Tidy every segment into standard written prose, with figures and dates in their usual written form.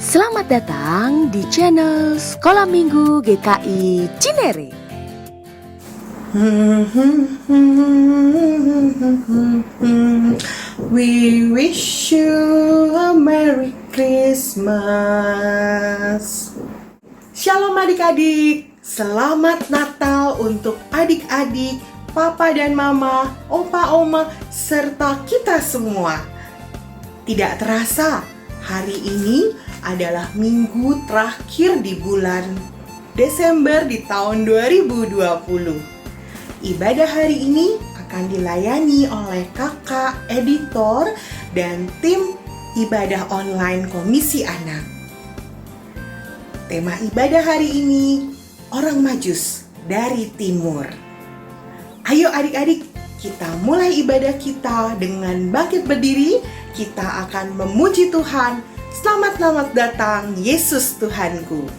Selamat datang di channel Sekolah Minggu GKI Cinere. We wish you a Merry Christmas. Shalom adik-adik, selamat Natal untuk adik-adik, papa dan mama, opa, oma, serta kita semua. Tidak terasa, hari ini adalah minggu terakhir di bulan Desember di tahun 2020. Ibadah hari ini akan dilayani oleh kakak, editor, dan tim ibadah online Komisi Anak. Tema ibadah hari ini, Orang Majus dari Timur. Ayo adik-adik, kita mulai ibadah kita dengan bangkit berdiri. Kita akan memuji Tuhan. Selamat datang Yesus Tuhanku.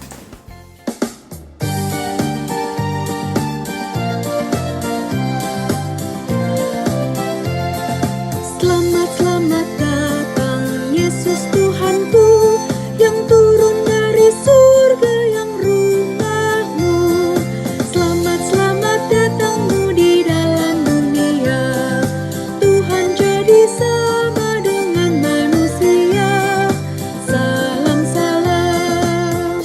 Selamat datang Yesus Tuhanku, yang turun dari surga yang rumahmu. Selamat datangmu di dalam dunia. Tuhan jadi sama dengan manusia. Salam salam.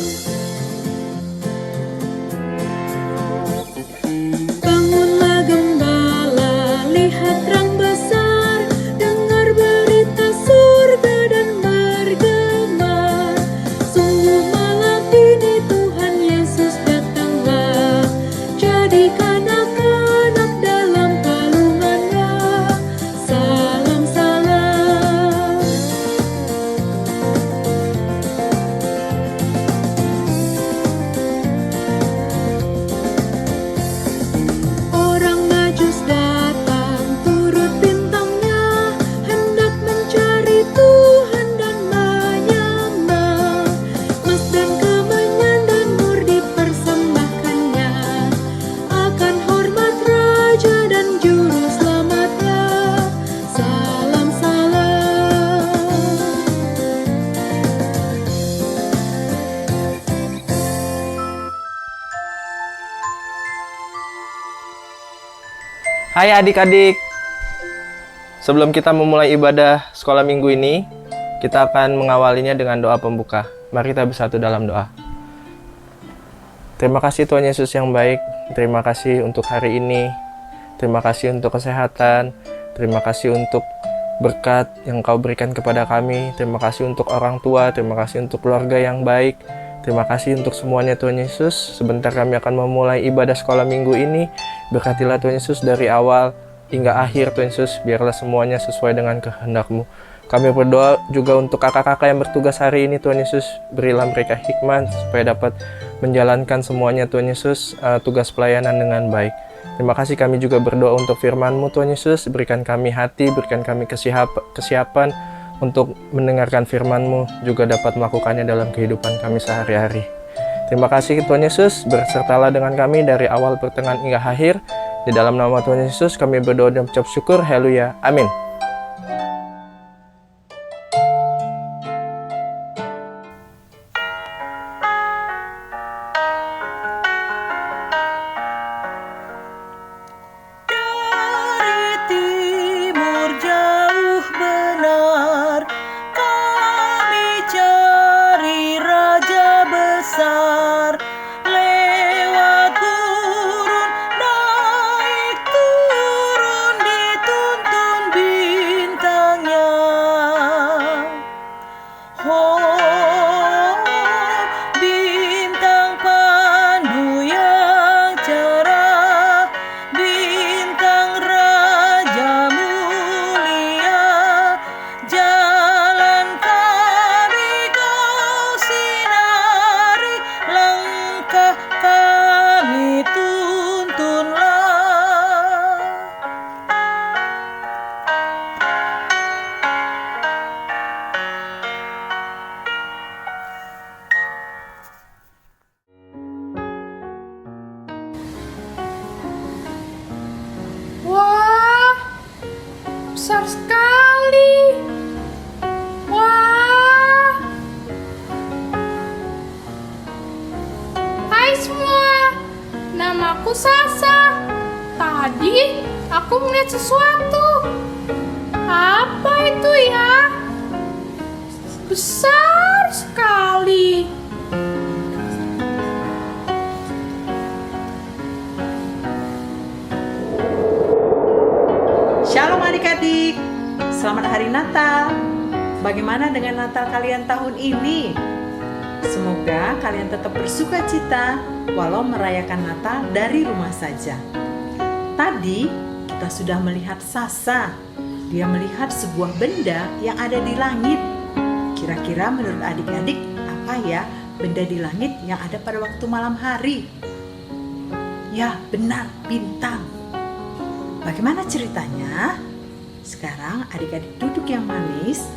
Bangunlah gembala, lihat terang besar, dengar berita surga dan bergema. Sungguh malam ini Tuhan Yesus datanglah, jadikan anak-anak dalam palungannya. Salam salam. Orang Majus datang turut bintangnya, hendak mencari Tuhan dan menyembah. Emas dan kemenyan dan mur dipersembahkannya, akan hormat Raja dan Juru Selamatnya. Salam salam. Hai adik-adik, sebelum kita memulai ibadah sekolah minggu ini, kita akan mengawalinya dengan doa pembuka. Mari kita bersatu dalam doa. Terima kasih Tuhan Yesus yang baik, terima kasih untuk hari ini, terima kasih untuk kesehatan, terima kasih untuk berkat yang Kau berikan kepada kami, terima kasih untuk orang tua, terima kasih untuk keluarga yang baik, terima kasih untuk semuanya Tuhan Yesus. Sebentar kami akan memulai ibadah sekolah minggu ini. Berkatilah Tuhan Yesus dari awal hingga akhir Tuhan Yesus. Biarlah semuanya sesuai dengan kehendak-Mu. Kami berdoa juga untuk kakak-kakak yang bertugas hari ini Tuhan Yesus. Berilah mereka hikmat supaya dapat menjalankan semuanya Tuhan Yesus, tugas pelayanan dengan baik. Terima kasih, kami juga berdoa untuk firman-Mu Tuhan Yesus. Berikan kami hati, berikan kami kesiapan untuk mendengarkan firman-Mu, juga dapat melakukannya dalam kehidupan kami sehari-hari. Terima kasih Tuhan Yesus, bersertalah dengan kami dari awal, pertengahan, hingga akhir. Di dalam nama Tuhan Yesus kami berdoa dan mengucap syukur. Haleluya. Amin. Dari timur jauh benar, kami cari Raja besar. Lewat gurun, naik turun, dituntun bintangnya. Oh, bintang pandu yang cerah, bintang Raja mulia, jalan kami Kau sinari, langkah kami tuntunlah. Wah, besar sekali. Wah, Hai semua, namaku Sasa. Tadi aku melihat sesuatu. Apa itu ya? Besar sekali. Shalom adik-adik, selamat hari Natal. Bagaimana dengan Natal kalian tahun ini? Semoga kalian tetap bersuka cita walau merayakan Natal dari rumah saja. Tadi kita sudah melihat Sasa. Dia melihat sebuah benda yang ada di langit. Kira-kira menurut adik-adik apa ya benda di langit yang ada pada waktu malam hari? Ya, benar, bintang. Bagaimana ceritanya? Sekarang adik-adik duduk yang manis.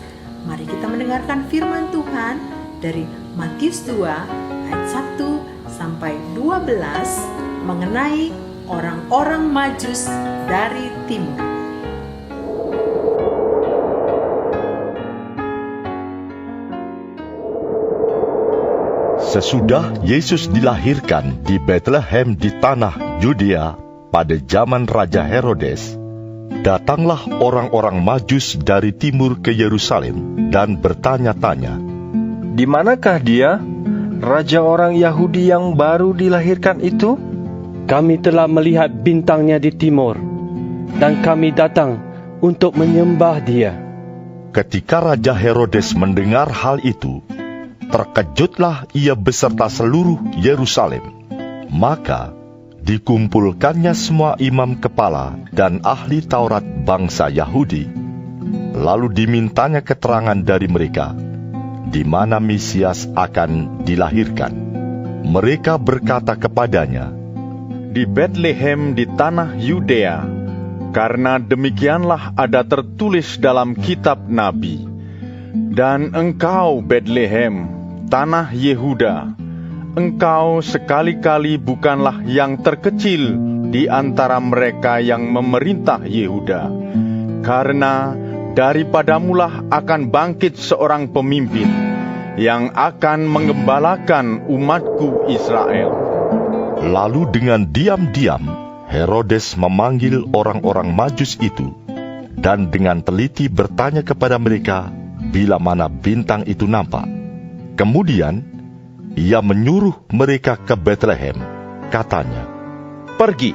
Mari kita mendengarkan firman Tuhan dari Matius 2 ayat 1 sampai 12 mengenai orang-orang Majus dari timur. Sesudah Yesus dilahirkan di Bethlehem di tanah Yudea pada zaman Raja Herodes, datanglah orang-orang Majus dari timur ke Yerusalem dan bertanya-tanya, "Di manakah dia, raja orang Yahudi yang baru dilahirkan itu? Kami telah melihat bintangnya di timur, dan kami datang untuk menyembah dia." Ketika Raja Herodes mendengar hal itu, terkejutlah ia beserta seluruh Yerusalem. Maka dikumpulkannya semua imam kepala dan ahli Taurat bangsa Yahudi. Lalu dimintanya keterangan dari mereka, di mana Mesias akan dilahirkan. Mereka berkata kepadanya, "Di Bethlehem di tanah Yudea, karena demikianlah ada tertulis dalam kitab Nabi. Dan engkau Bethlehem, tanah Yehuda, engkau sekali-kali bukanlah yang terkecil di antara mereka yang memerintah Yehuda, karena daripadamulah akan bangkit seorang pemimpin yang akan mengembalakan umatku Israel." Lalu dengan diam-diam Herodes memanggil orang-orang Majus itu dan dengan teliti bertanya kepada mereka bila mana bintang itu nampak. Kemudian ia menyuruh mereka ke Bethlehem. Katanya, "Pergi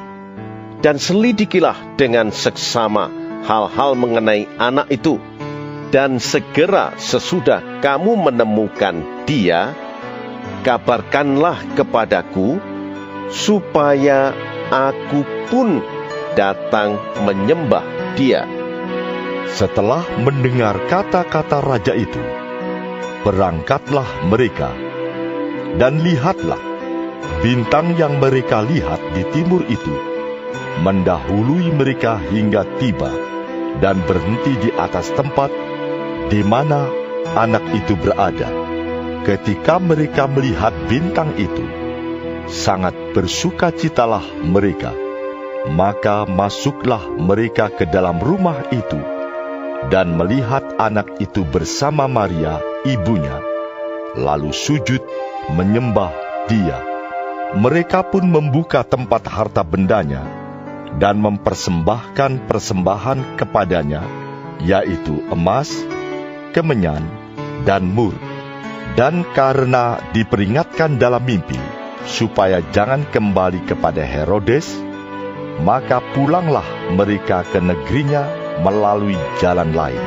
dan selidikilah dengan seksama hal-hal mengenai anak itu, dan segera sesudah kamu menemukan dia, kabarkanlah kepadaku, supaya aku pun datang menyembah dia." Setelah mendengar kata-kata raja itu, berangkatlah mereka. Dan lihatlah, bintang yang mereka lihat di timur itu mendahului mereka hingga tiba dan berhenti di atas tempat di mana anak itu berada. Ketika mereka melihat bintang itu, sangat bersukacitalah mereka. Maka masuklah mereka ke dalam rumah itu dan melihat anak itu bersama Maria, ibunya, lalu sujud menyembah dia. Mereka pun membuka tempat harta bendanya dan mempersembahkan persembahan kepadanya, yaitu emas, kemenyan, dan mur. Dan karena diperingatkan dalam mimpi supaya jangan kembali kepada Herodes, maka pulanglah mereka ke negerinya melalui jalan lain.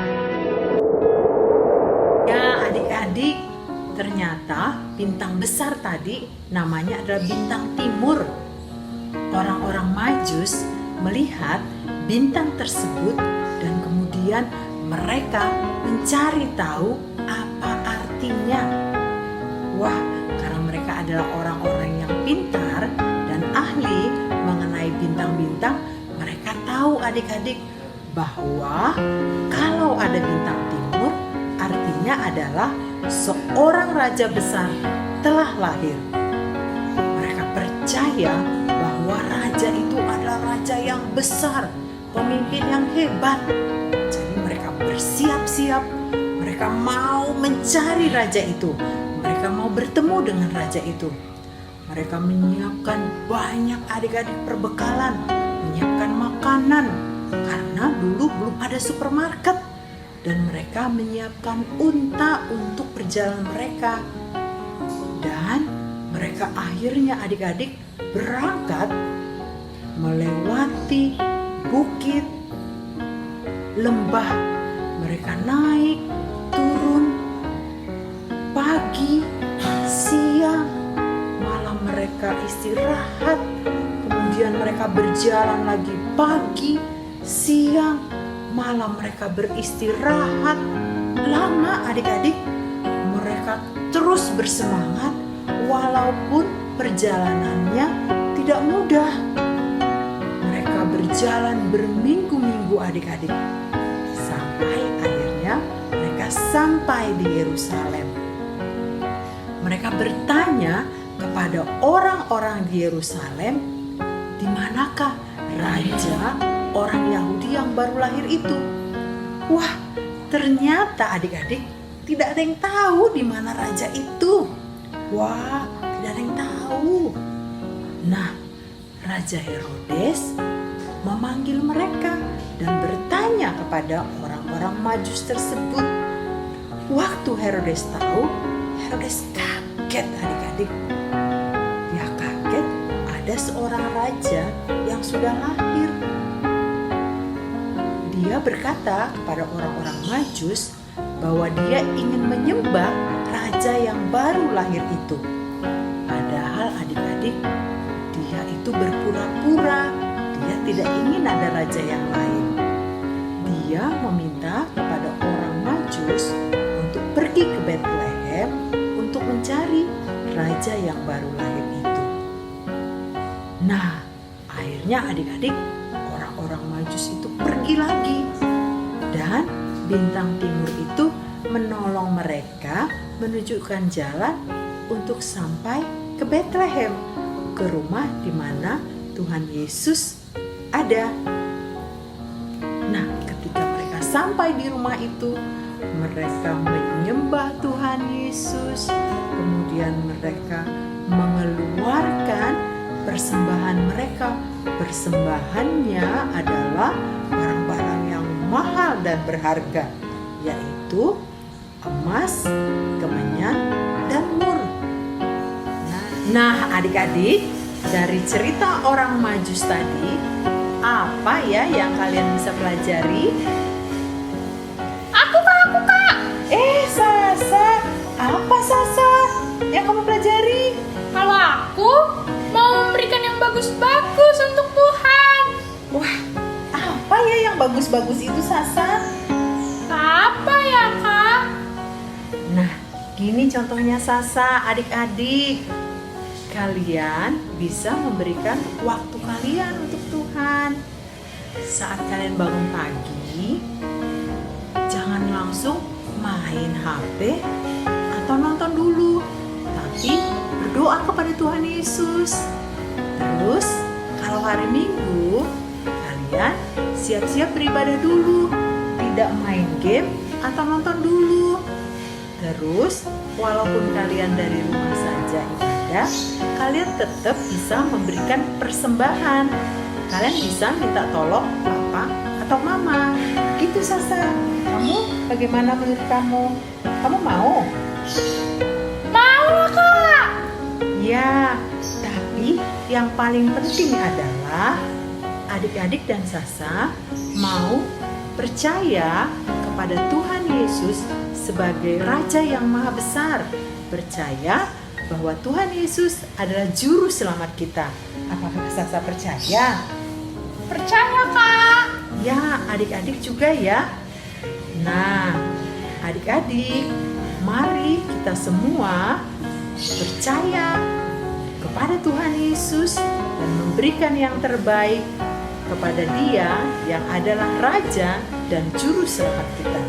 Ya adik-adik, ternyata bintang besar tadi namanya adalah bintang timur. Orang-orang Majus melihat bintang tersebut dan kemudian mereka mencari tahu apa artinya. Wah, karena mereka adalah orang-orang yang pintar dan ahli mengenai bintang-bintang, mereka tahu adik-adik bahwa kalau ada bintang timur artinya adalah seorang raja besar telah lahir. Mereka percaya bahwa raja itu adalah raja yang besar, pemimpin yang hebat. Jadi mereka bersiap-siap, mereka mau mencari raja itu, mereka mau bertemu dengan raja itu. Mereka menyiapkan banyak adik-adik perbekalan, menyiapkan makanan, karena dulu belum ada supermarket. Dan mereka menyiapkan unta untuk perjalanan mereka. Dan mereka akhirnya adik-adik berangkat melewati bukit, lembah. Mereka naik, turun, pagi, siang, malam mereka istirahat. Kemudian mereka berjalan lagi pagi, siang, malam mereka beristirahat. Lama adik-adik, mereka terus bersemangat walaupun perjalanannya tidak mudah. Mereka berjalan berminggu-minggu adik-adik. Sampai akhirnya mereka sampai di Yerusalem. Mereka bertanya kepada orang-orang di Yerusalem, di manakah raja orang Yahudi yang baru lahir itu? Wah, ternyata adik-adik tidak ada yang tahu di mana raja itu. Wah, tidak ada yang tahu. Nah, Raja Herodes memanggil mereka dan bertanya kepada orang-orang Majus tersebut. Waktu Herodes tahu, Herodes kaget adik-adik. Dia kaget ada seorang raja yang sudah lahir. Dia berkata kepada orang-orang Majus bahwa dia ingin menyembah raja yang baru lahir itu. Padahal adik-adik, dia itu berpura-pura. Dia tidak ingin ada raja yang lain. Dia meminta kepada orang Majus untuk pergi ke Bethlehem untuk mencari raja yang baru lahir itu. Nah, akhirnya adik-adik, orang-orang Majus itu pergi lagi. Dan bintang timur itu menolong mereka menunjukkan jalan untuk sampai ke Bethlehem, ke rumah di mana Tuhan Yesus ada. Nah, ketika mereka sampai di rumah itu, mereka menyembah Tuhan Yesus. Kemudian mereka mengeluarkan persembahan mereka. Persembahannya adalah barang-barang yang mahal dan berharga, yaitu emas, kemenyan, dan mur. Nah, adik-adik, dari cerita orang Majus tadi, apa ya yang kalian bisa pelajari? Aku kak. Sasa, apa Sasa yang kamu pelajari? Kalau aku mau memberikan yang bagus-bagus untuk Tuhan. Wah, apa ya yang bagus-bagus itu Sasa? Apa ya kak? Nah, gini contohnya Sasa, adik-adik. Kalian bisa memberikan waktu kalian untuk Tuhan. Saat kalian bangun pagi, jangan langsung main HP atau nonton dulu, tapi berdoa kepada Tuhan Yesus. Terus, kalau hari Minggu, kalian siap-siap beribadah dulu, tidak main game atau nonton dulu. Terus, walaupun kalian dari rumah saja ibadah, kalian tetap bisa memberikan persembahan. Kalian bisa minta tolong papa atau mama. Gitu Sasa. Kamu bagaimana menurut kamu? Kamu mau? Mau kak. Ya, tapi yang paling penting adalah adik-adik dan Sasa mau percaya kepada Tuhan Yesus sebagai Raja yang Maha Besar. Percaya bahwa Tuhan Yesus adalah Juru Selamat kita. Apakah Sasa percaya? Percaya kak. Ya, adik-adik juga ya. Nah, adik-adik, mari kita semua percaya kepada Tuhan Yesus dan memberikan yang terbaik kepada Dia yang adalah Raja dan Juru Selamat kita.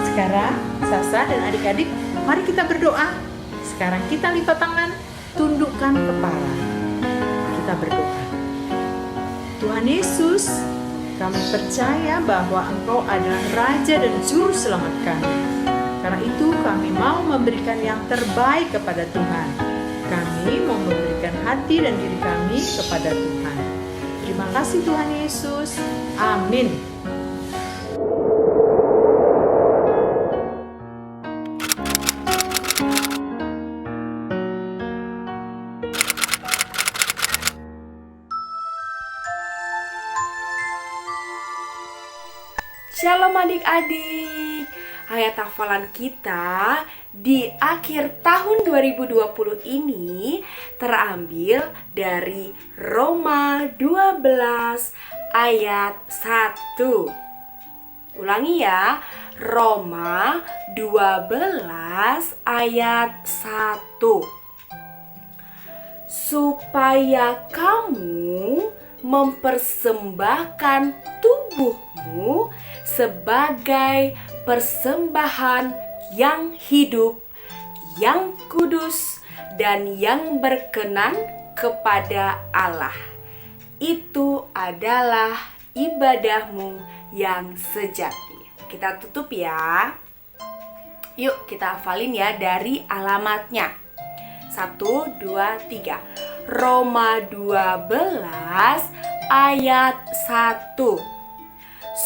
Sekarang, Sasa dan adik-adik, mari kita berdoa. Sekarang kita lipat tangan, tundukkan kepala. Kita berdoa. Tuhan Yesus, kami percaya bahwa Engkau adalah Raja dan Juru Selamat kami. Karena itu kami mau memberikan yang terbaik kepada Tuhan. Kami mau memberikan hati dan diri kami kepada Tuhan. Terima kasih Tuhan Yesus. Amin. Shalom adik-adik. Ayat hafalan kita di akhir tahun 2020 ini terambil dari Roma 12 ayat 1. Ulangi ya, Roma 12 ayat 1. Supaya kamu mempersembahkan tubuhmu sebagai persembahan yang hidup, yang kudus, dan yang berkenan kepada Allah. Itu adalah ibadahmu yang sejati. Kita tutup ya. Yuk kita hafalin ya dari alamatnya. 1, 2, 3. Roma 12 ayat 1.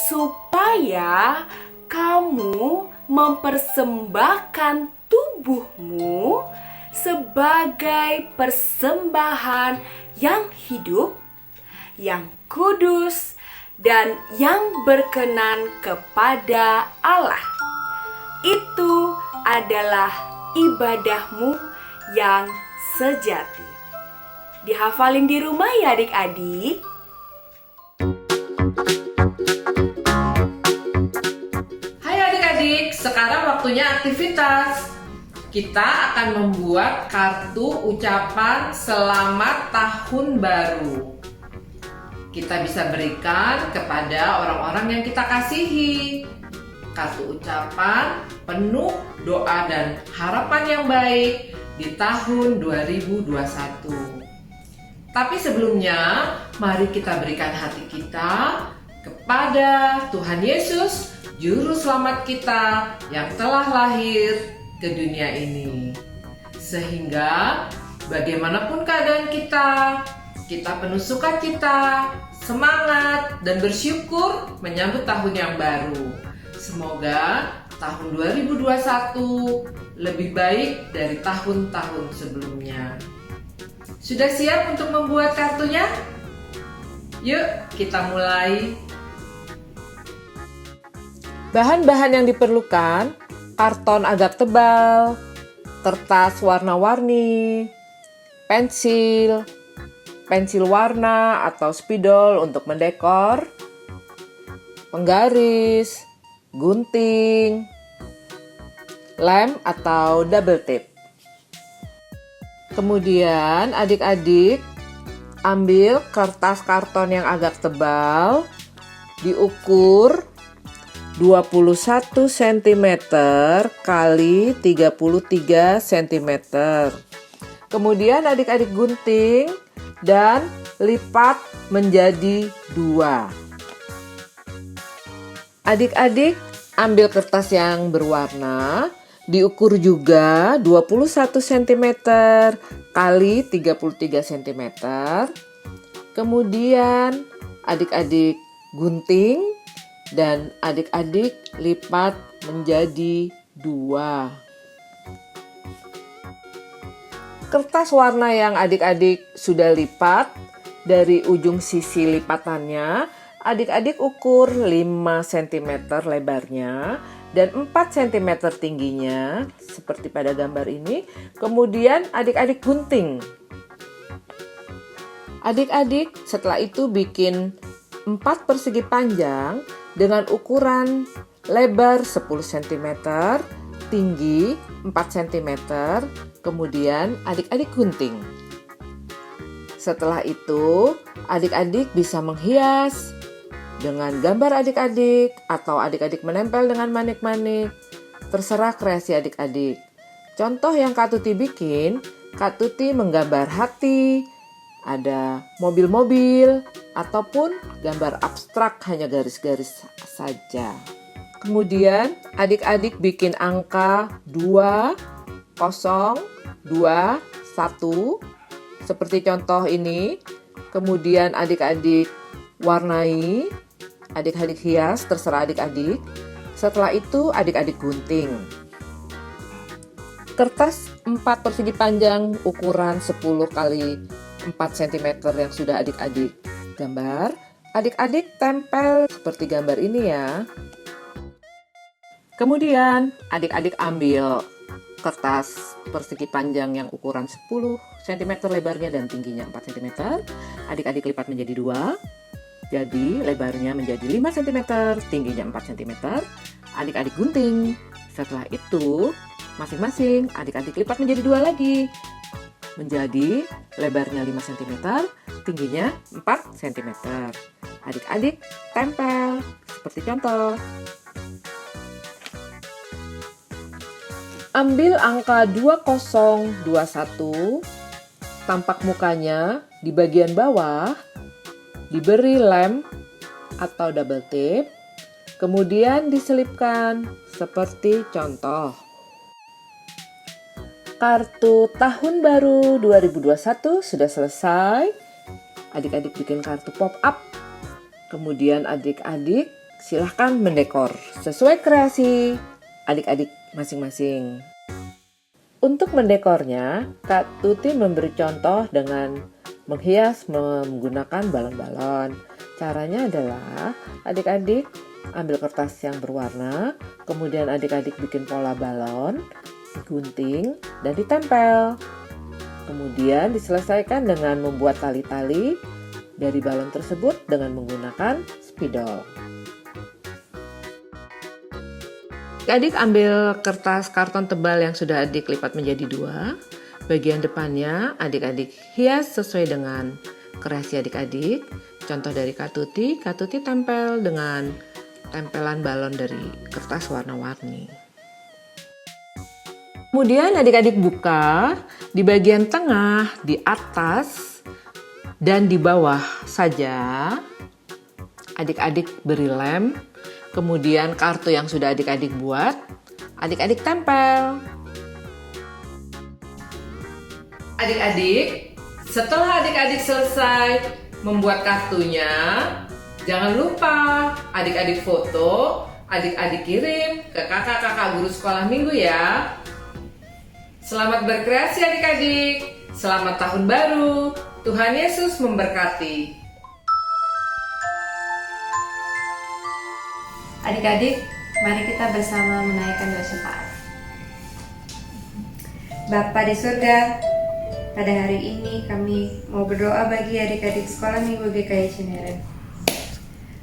Supaya kamu mempersembahkan tubuhmu sebagai persembahan yang hidup, yang kudus, dan yang berkenan kepada Allah. Itu adalah ibadahmu yang sejati. Dihafalin di rumah ya adik-adik. Sekarang waktunya aktivitas. Kita akan membuat kartu ucapan selamat tahun baru. Kita bisa berikan kepada orang-orang yang kita kasihi. Kartu ucapan penuh doa dan harapan yang baik di tahun 2021. Tapi sebelumnya, mari kita berikan hati kita kepada Tuhan Yesus, Juru Selamat kita yang telah lahir ke dunia ini. Sehingga bagaimanapun keadaan kita penuh sukacita, semangat, dan bersyukur menyambut tahun yang baru. Semoga tahun 2021 lebih baik dari tahun-tahun sebelumnya. Sudah siap untuk membuat kartunya? Yuk kita mulai. Bahan-bahan yang diperlukan: karton agak tebal, kertas warna-warni, pensil warna atau spidol untuk mendekor, penggaris, gunting, lem atau double tape. Kemudian adik-adik ambil kertas karton yang agak tebal, diukur 21 cm kali 33 cm. Kemudian adik-adik gunting dan lipat menjadi 2. Adik-adik ambil kertas yang berwarna, diukur juga 21 cm kali 33 cm. Kemudian adik-adik gunting dan adik-adik lipat menjadi 2. Kertas warna yang adik-adik sudah lipat, dari ujung sisi lipatannya adik-adik ukur 5 cm lebarnya dan 4 cm tingginya seperti pada gambar ini. Kemudian adik-adik gunting. Adik-adik setelah itu bikin 4 persegi panjang dengan ukuran lebar 10 cm, tinggi 4 cm, kemudian adik-adik gunting. Setelah itu, adik-adik bisa menghias dengan gambar adik-adik atau adik-adik menempel dengan manik-manik. Terserah kreasi adik-adik. Contoh yang Kak Tuti bikin, Kak Tuti menggambar hati, ada mobil-mobil, ataupun gambar abstrak hanya garis-garis saja. Kemudian adik-adik bikin angka 2, 0, 2, 1, satu-satu seperti contoh ini. Kemudian adik-adik warnai, adik-adik hias, terserah adik-adik. Setelah itu adik-adik gunting. Kertas 4 persegi panjang ukuran 10 kali 4 cm yang sudah adik-adik gambar, adik-adik tempel seperti gambar ini ya. Kemudian adik-adik ambil kertas persegi panjang yang ukuran 10 cm lebarnya dan tingginya 4 cm. Adik-adik lipat menjadi 2. Jadi lebarnya menjadi 5 cm, tingginya 4 cm. Adik-adik gunting. Setelah itu masing-masing adik-adik lipat menjadi 2 lagi. Menjadi lebarnya 5 cm, tingginya 4 cm. Adik-adik tempel seperti contoh. Ambil angka 2021, tampak mukanya di bagian bawah, diberi lem atau double tape, kemudian diselipkan seperti contoh. Kartu tahun baru 2021 sudah selesai. Adik-adik bikin kartu pop-up. Kemudian adik-adik silahkan mendekor sesuai kreasi adik-adik masing-masing. Untuk mendekornya, Kak Tuti memberi contoh dengan menghias menggunakan balon-balon. Caranya adalah adik-adik ambil kertas yang berwarna, kemudian adik-adik bikin pola balon, digunting, dan ditempel. Kemudian diselesaikan dengan membuat tali-tali dari balon tersebut dengan menggunakan spidol. Adik ambil kertas karton tebal yang sudah adik lipat menjadi 2. Bagian depannya adik-adik hias sesuai dengan kreasi adik-adik. Contoh dari Kak Tuti tempel dengan tempelan balon dari kertas warna-warni. Kemudian adik-adik buka di bagian tengah, di atas, dan di bawah saja. Adik-adik beri lem. Kemudian kartu yang sudah adik-adik buat, adik-adik tempel. Adik-adik, setelah adik-adik selesai membuat kartunya, jangan lupa adik-adik foto, adik-adik kirim ke kakak-kakak guru sekolah minggu ya. Selamat berkreasi adik-adik, selamat tahun baru, Tuhan Yesus memberkati. Adik-adik, mari kita bersama menaikkan doa syafaat. Bapa di surga, pada hari ini kami mau berdoa bagi adik-adik sekolah minggu GKI Cinere.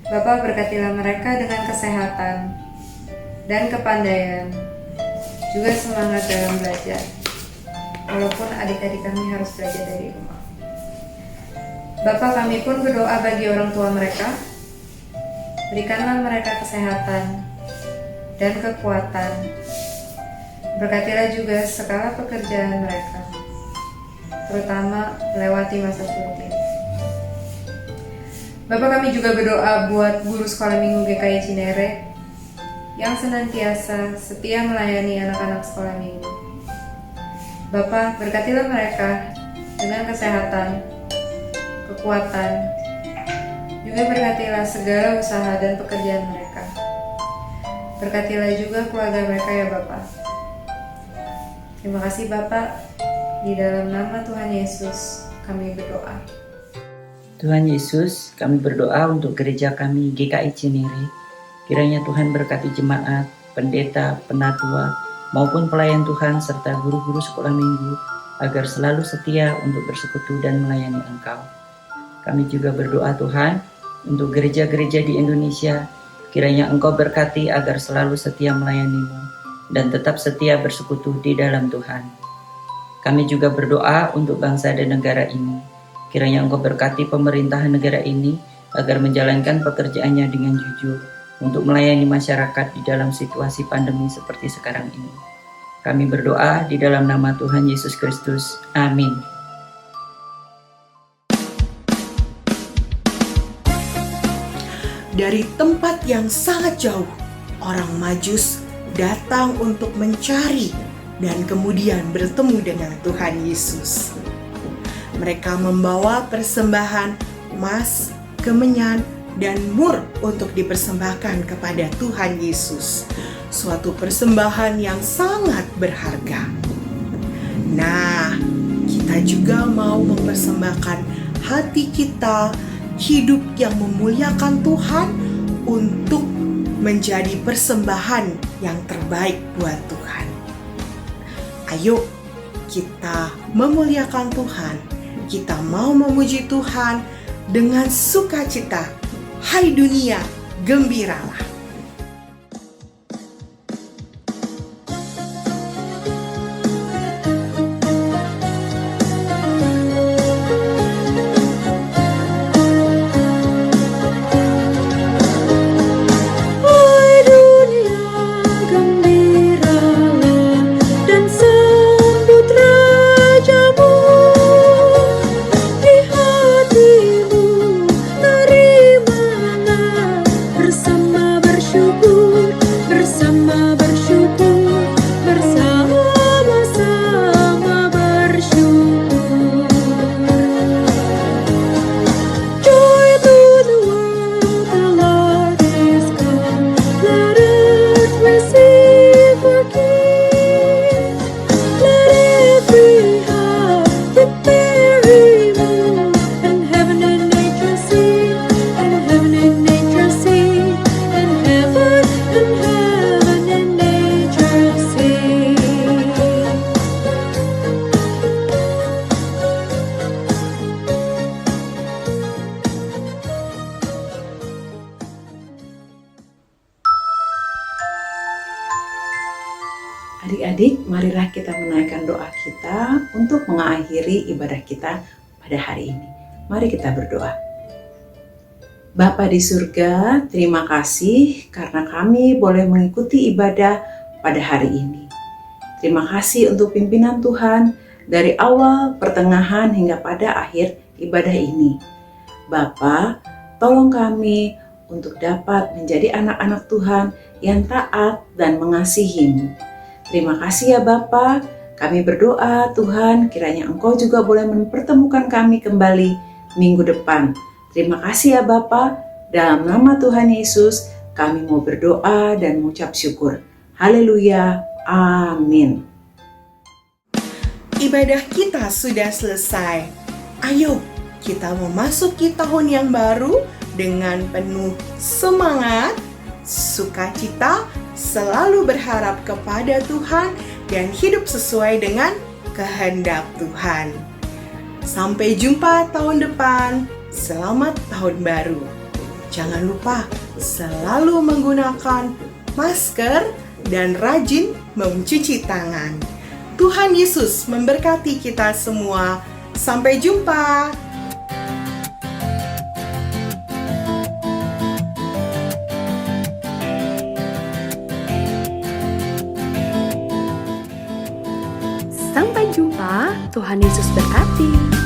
Bapa, berkatilah mereka dengan kesehatan dan kepandaian, juga semangat dalam belajar, walaupun adik-adik kami harus belajar dari rumah. Bapa, kami pun berdoa bagi orang tua mereka. Berikanlah mereka kesehatan dan kekuatan. Berkatilah juga segala pekerjaan mereka, terutama melewati masa sulit ini. Bapak, kami juga berdoa buat guru sekolah minggu GKI Cinere yang senantiasa setia melayani anak-anak sekolah minggu. Bapak, berkatilah mereka dengan kesehatan, kekuatan, juga berkatilah segala usaha dan pekerjaan mereka. Berkatilah juga keluarga mereka ya Bapak. Terima kasih Bapak. Di dalam nama Tuhan Yesus kami berdoa. Tuhan Yesus, kami berdoa untuk gereja kami GKI Cinere. Kiranya Tuhan berkati jemaat, pendeta, penatua, maupun pelayan Tuhan serta guru-guru sekolah minggu agar selalu setia untuk bersekutu dan melayani Engkau. Kami juga berdoa Tuhan untuk gereja-gereja di Indonesia, kiranya Engkau berkati agar selalu setia melayani-Mu dan tetap setia bersekutu di dalam Tuhan. Kami juga berdoa untuk bangsa dan negara ini. Kiranya Engkau berkati pemerintahan negara ini agar menjalankan pekerjaannya dengan jujur untuk melayani masyarakat di dalam situasi pandemi seperti sekarang ini. Kami berdoa di dalam nama Tuhan Yesus Kristus. Amin. Dari tempat yang sangat jauh, orang Majus datang untuk mencari dan kemudian bertemu dengan Tuhan Yesus. Mereka membawa persembahan emas, kemenyan, dan mur untuk dipersembahkan kepada Tuhan Yesus. Suatu persembahan yang sangat berharga. Nah, kita juga mau mempersembahkan hati kita, hidup yang memuliakan Tuhan untuk menjadi persembahan yang terbaik buat Tuhan. Ayo kita memuliakan Tuhan, kita mau memuji Tuhan dengan sukacita. Hai dunia, gembiralah. Adik-adik, marilah kita menaikkan doa kita untuk mengakhiri ibadah kita pada hari ini. Mari kita berdoa. Bapa di surga, terima kasih karena kami boleh mengikuti ibadah pada hari ini. Terima kasih untuk pimpinan Tuhan dari awal, pertengahan, hingga pada akhir ibadah ini. Bapa, tolong kami untuk dapat menjadi anak-anak Tuhan yang taat dan mengasihi-Mu. Terima kasih ya Bapa. Kami berdoa Tuhan kiranya Engkau juga boleh mempertemukan kami kembali minggu depan. Terima kasih ya Bapa. Dalam nama Tuhan Yesus kami mau berdoa dan mengucap syukur. Haleluya. Amin. Ibadah kita sudah selesai. Ayo kita memasuki tahun yang baru dengan penuh semangat, sukacita, selalu berharap kepada Tuhan dan hidup sesuai dengan kehendak Tuhan. Sampai jumpa tahun depan. Selamat tahun baru. Jangan lupa selalu menggunakan masker dan rajin mencuci tangan. Tuhan Yesus memberkati kita semua. Sampai jumpa. Sampai jumpa, Tuhan Yesus berkati.